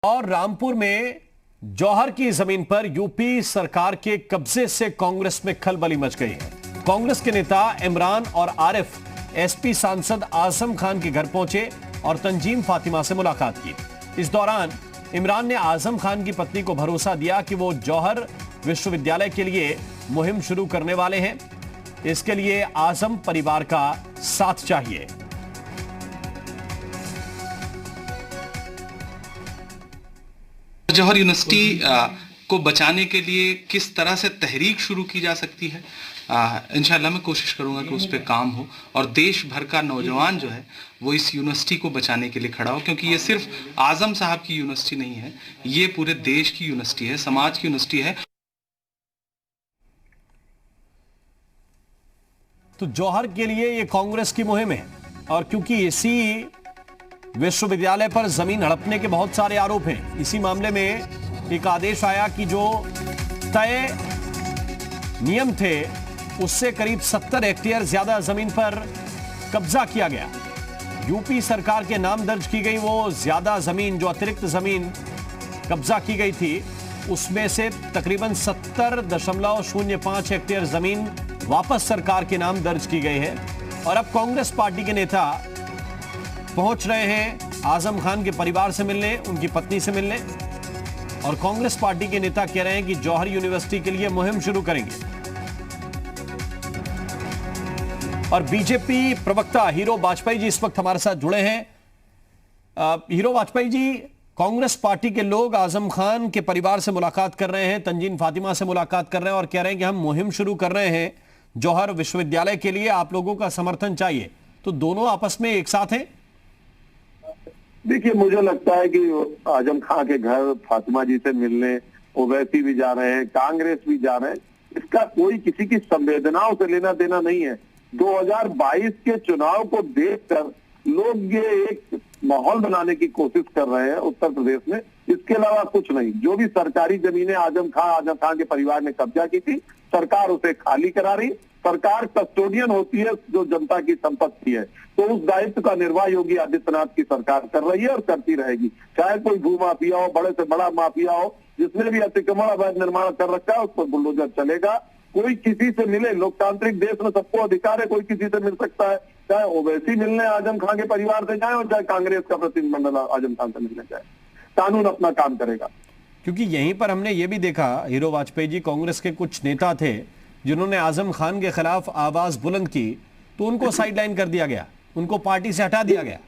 और रामपुर में जौहर की जमीन पर यूपी सरकार के कब्जे से कांग्रेस में खलबली मच गई है। कांग्रेस के नेता इमरान और आरिफ एसपी सांसद आजम खान के घर पहुंचे और तंजीम फातिमा से मुलाकात की। इस दौरान इमरान ने आजम खान की पत्नी को भरोसा दिया कि वो जौहर विश्वविद्यालय के लिए मुहिम शुरू करने वाले हैं। इसके लिए आजम परिवार का साथ चाहिए। जौहर यूनिवर्सिटी को बचाने के लिए किस तरह से तहरीक शुरू की जा सकती है, इंशाल्लाह मैं कोशिश करूंगा कि उस पर काम हो और देश भर का नौजवान जो है वो इस यूनिवर्सिटी को बचाने के लिए खड़ा हो, क्योंकि ये सिर्फ आजम साहब की यूनिवर्सिटी नहीं है, ये पूरे देश की यूनिवर्सिटी है, समाज की यूनिवर्सिटी है। तो जौहर के लिए ये कांग्रेस की मुहिम है और क्योंकि इसी विश्वविद्यालय पर जमीन हड़पने के बहुत सारे आरोप हैं, इसी मामले में एक आदेश आया कि जो तय नियम थे उससे करीब 70 हेक्टेयर ज्यादा जमीन पर कब्जा किया गया। यूपी सरकार के नाम दर्ज की गई वो ज्यादा जमीन, जो अतिरिक्त जमीन कब्जा की गई थी, उसमें से तकरीबन 70.05 हेक्टेयर जमीन वापस सरकार के नाम दर्ज की गई है। और अब कांग्रेस पार्टी के नेता पहुंच रहे हैं आजम खान के परिवार से मिलने, उनकी पत्नी से मिलने, और कांग्रेस पार्टी के नेता कह रहे हैं कि जौहर यूनिवर्सिटी के लिए मुहिम शुरू करेंगे। और बीजेपी प्रवक्ता हीरो वाजपेयी जी इस वक्त हमारे साथ जुड़े हैं। हीरो वाजपेयी जी, कांग्रेस पार्टी के लोग आजम खान के परिवार से मुलाकात कर रहे हैं, तंजीम फातिमा से मुलाकात कर रहे हैं और कह रहे हैं कि हम मुहिम शुरू कर रहे हैं जौहर विश्वविद्यालय के लिए, आप लोगों का समर्थन चाहिए। तो दोनों आपस में एक साथ हैं? देखिए, मुझे लगता है कि आजम खान के घर फातिमा जी से मिलने ओवैसी भी जा रहे हैं, कांग्रेस भी जा रहे हैं, इसका कोई किसी की संवेदनाओं से लेना देना नहीं है। 2022 के चुनाव को देखकर लोग ये एक माहौल बनाने की कोशिश कर रहे हैं उत्तर प्रदेश में, इसके अलावा कुछ नहीं। जो भी सरकारी जमीनें आजम खान के परिवार ने कब्जा की थी, सरकार उसे खाली करा रही। सरकार कस्टोडियन होती है जो जनता की संपत्ति है, तो उस दायित्व का निर्वाह योगी आदित्यनाथ की सरकार कर रही है और करती रहेगी। चाहे कोई भू माफिया हो, बड़े से बड़ा माफिया हो, जिसने भी अतिक्रमण अवैध निर्माण कर रखा है उस पर बुलडोजर चलेगा। कोई किसी से मिले, लोकतांत्रिक देश में सबको अधिकार है, कोई किसी से मिल सकता है, चाहे ओवैसी मिलने आजम खान के परिवार से जाए और चाहे कांग्रेस का प्रतिनिधिमंडल आजम खान से मिलने जाए, कानून अपना काम करेगा। क्योंकि यहीं पर हमने ये भी देखा हीरो वाजपेयी जी, कांग्रेस के कुछ नेता थे जिन्होंने आजम खान के खिलाफ आवाज बुलंद की, तो उनको साइडलाइन कर दिया गया, उनको पार्टी से हटा दिया गया।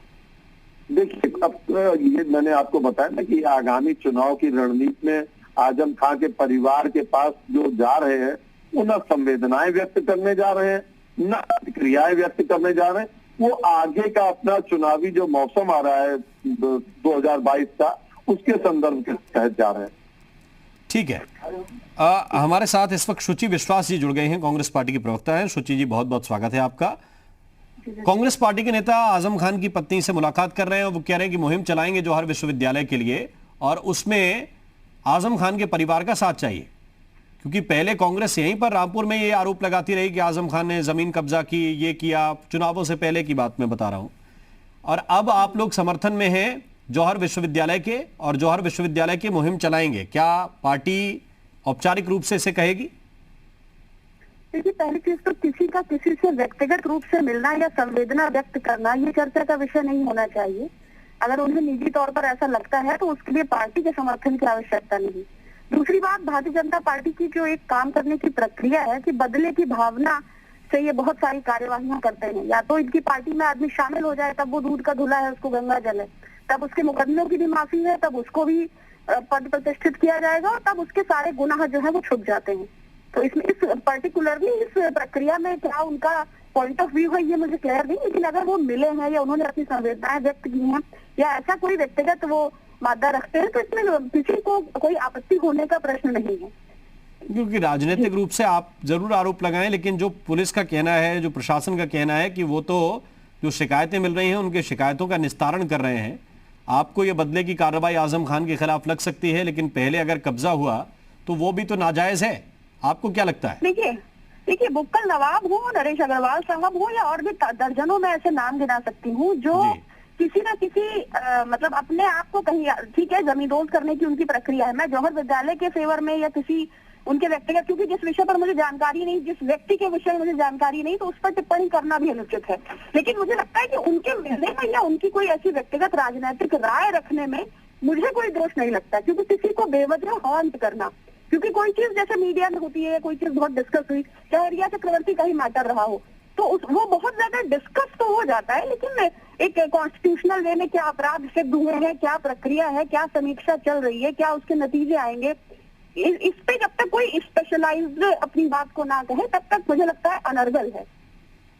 देखिए, अब ये मैंने आपको बताया ना कि आगामी चुनाव की रणनीति में आजम खान के परिवार के पास जो जा रहे हैं वो न संवेदनाएं व्यक्त करने जा रहे हैं, न प्रतिक्रियाएं व्यक्त करने जा रहे हैं। वो आगे का अपना चुनावी जो मौसम आ रहा है 2022 का, उसके संदर्भ के तहत जा रहे हैं। ठीक है। हमारे साथ इस वक्त शुचि विश्वास जी जुड़ गए हैं, कांग्रेस पार्टी की प्रवक्ता हैं। शुचि जी, बहुत बहुत स्वागत है आपका। कांग्रेस पार्टी के नेता आजम खान की पत्नी से मुलाकात कर रहे हैं और वो कह रहे हैं कि मुहिम चलाएंगे जौहर विश्वविद्यालय के लिए और उसमें आजम खान के परिवार का साथ चाहिए, क्योंकि पहले कांग्रेस यहीं पर रामपुर में ये आरोप लगाती रही कि आजम खान ने जमीन कब्जा की, ये किया, चुनावों से पहले की बात मैं बता रहा हूं। और अब आप लोग समर्थन में हैं जौहर विश्वविद्यालय के और जौहर विश्वविद्यालय की मुहिम चलाएंगे। क्या पार्टी औपचारिक रूप से इसे कहेगी? देखिए, पहली चीज तो किसी का किसी से व्यक्तिगत रूप से मिलना या संवेदना व्यक्त करना ये चर्चा का विषय नहीं होना चाहिए। अगर उन्हें निजी तौर पर ऐसा लगता है तो उसके लिए पार्टी के समर्थन की आवश्यकता नहीं। दूसरी बात, भारतीय जनता पार्टी की जो एक काम करने की प्रक्रिया है कि बदले की भावना से ये बहुत सारी कार्यवाहियां करते हैं। या तो इनकी पार्टी में आदमी शामिल हो जाए, तब वो दूध का धुला है उसको गंगा जल है, तब उसके मुकदमों की भी माफी है, तब उसको भी पद प्रतिष्ठित किया जाएगा और तब उसके सारे गुनाह जो है वो छुप जाते हैं। तो इसमें इस पर्टिकुलरली इस प्रक्रिया में क्या उनका पॉइंट ऑफ व्यू है ये मुझे क्लियर नहीं, लेकिन अगर वो मिले हैं या उन्होंने अपनी संवेदनाएं व्यक्त की हैं या ऐसा कोई व्यक्तिगत वो मादा रखते हैं, तो इसमें किसी को कोई आपत्ति होने का प्रश्न नहीं है। क्योंकि राजनीतिक रूप से आप जरूर आरोप लगाएं, लेकिन जो पुलिस का कहना है, जो प्रशासन का कहना है कि वो तो जो शिकायतें मिल रही हैं उनके शिकायतों का निस्तारण कर रहे हैं। आपको ये बदले की कार्रवाई आजम खान के खिलाफ लग सकती है, लेकिन पहले अगर कब्जा हुआ तो वो भी तो नाजायज है। आपको क्या लगता है? देखिए, बुक्कल नवाब हो, नरेश अग्रवाल साहब हो या और भी दर्जनों में ऐसे नाम गिना सकती हूँ जो किसी ना किसी मतलब अपने आप को कहीं, ठीक है जमींदोज करने की उनकी प्रक्रिया है, मैं जौहर विद्यालय के फेवर में या किसी उनके व्यक्तिगत, क्योंकि जिस विषय पर मुझे जानकारी नहीं, जिस व्यक्ति के विषय में मुझे जानकारी नहीं, तो उस पर टिप्पणी करना भी अनुचित है। लेकिन मुझे लगता है कि उनके मिलने में या उनकी कोई ऐसी व्यक्तिगत राजनीतिक राय रखने में मुझे कोई दोष नहीं लगता, क्योंकि किसी को बेवजह हॉन्ट करना, क्योंकि कोई चीज जैसे मीडिया में होती है, कोई चीज बहुत डिस्कस हुई, चाहे रिया चक्रवर्ती का ही मैटर रहा हो, तो वो बहुत ज्यादा डिस्कस तो हो जाता है, लेकिन एक कॉन्स्टिट्यूशनल वे में क्या अपराध सिद्ध हुए हैं, क्या प्रक्रिया है, क्या समीक्षा चल रही है, क्या उसके नतीजे आएंगे, इस पे जब तक कोई स्पेशलाइज्ड अपनी बात को ना कहे तब तक मुझे लगता है अनर्गल है।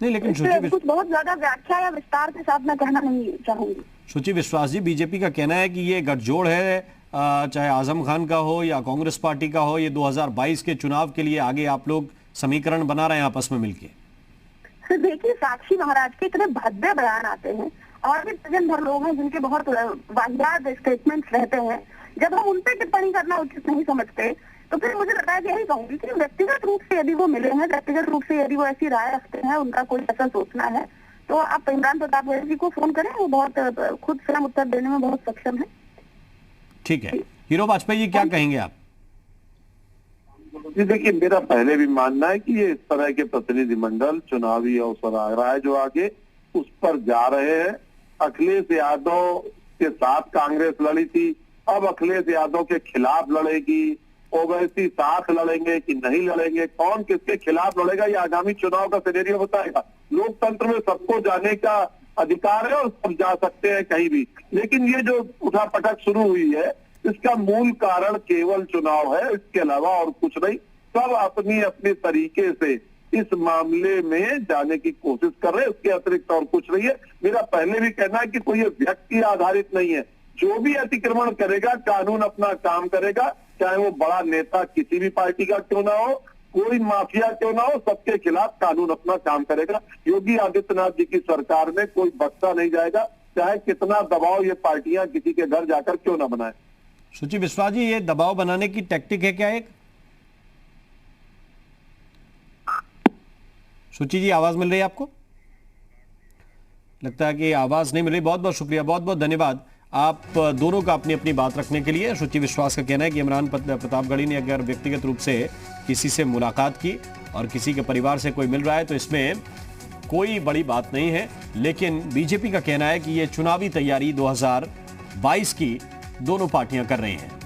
नहीं, लेकिन कुछ बहुत ज्यादा व्याख्या या विस्तार के साथ मैं कहना नहीं चाहूंगी। शुचि विश्वास जी, बीजेपी का कहना है कि ये गठजोड़ है, चाहे आजम खान का हो या कांग्रेस पार्टी का हो, ये 2022 के चुनाव के लिए आगे आप लोग समीकरण बना रहे हैं आपस में मिलकर। देखिए, साक्षी महाराज के इतने भद्दे बयान आते हैं और भी दर्जन भर लोग हैं जिनके बहुत वाहियात स्टेटमेंट्स रहते हैं, जब हम उन पे टिप्पणी करना उचित नहीं समझते तो फिर मुझे लगता है कि यही कहूंगी कि व्यक्तिगत रूप से यदि वो मिले हैं, व्यक्तिगत रूप से यदि वो ऐसी राय रखते हैं, उनका कोई ऐसा सोचना है, तो आप इमरान प्रताप गोयल जी को फोन करें, वो बहुत खुद स्वयं उत्तर देने में बहुत सक्षम है। ठीक है, हीरो वाजपेयी जी क्या कहेंगे आप? जी देखिए, मेरा पहले भी मानना है कि ये इस तरह के प्रतिनिधिमंडल चुनावी अवसर आ रहा है जो आगे उस पर जा रहे हैं। अखिलेश यादव के साथ कांग्रेस लड़ी थी, अब अखिलेश यादव के खिलाफ लड़ेगी। ओवैसी साथ लड़ेंगे कि नहीं लड़ेंगे, कौन किसके खिलाफ लड़ेगा, ये आगामी चुनाव का सिनेरियो बताएगा। लोकतंत्र में सबको जाने का अधिकार है और सब जा सकते हैं कहीं भी, लेकिन ये जो उठापटक शुरू हुई है इसका मूल कारण केवल चुनाव है, इसके अलावा और कुछ नहीं। सब अपनी अपनी तरीके से इस मामले में जाने की कोशिश कर रहे हैं, उसके अतिरिक्त और कुछ नहीं है। मेरा पहले भी कहना है कि कोई ये व्यक्ति आधारित नहीं है, जो भी अतिक्रमण करेगा कानून अपना काम करेगा, चाहे वो बड़ा नेता किसी भी पार्टी का क्यों ना हो, कोई माफिया क्यों ना हो, सबके खिलाफ कानून अपना काम करेगा। योगी आदित्यनाथ जी की सरकार में कोई बख्शा नहीं जाएगा, चाहे कितना दबाव ये पार्टियां किसी के घर जाकर क्यों ना बनाए। शुचि विश्वास जी, ये दबाव बनाने की टैक्टिक है क्या एक? शुचि जी, आवाज मिल रही है आपको? लगता है कि आवाज नहीं मिल रही। बहुत बहुत शुक्रिया, बहुत बहुत धन्यवाद आप दोनों का अपनी अपनी बात रखने के लिए। शुचि विश्वास का कहना है कि इमरान प्रतापगढ़ी ने अगर व्यक्तिगत रूप से किसी से मुलाकात की और किसी के परिवार से कोई मिल रहा है तो इसमें कोई बड़ी बात नहीं है, लेकिन बीजेपी का कहना है कि यह चुनावी तैयारी 2022 की दोनों पार्टियां कर रही हैं।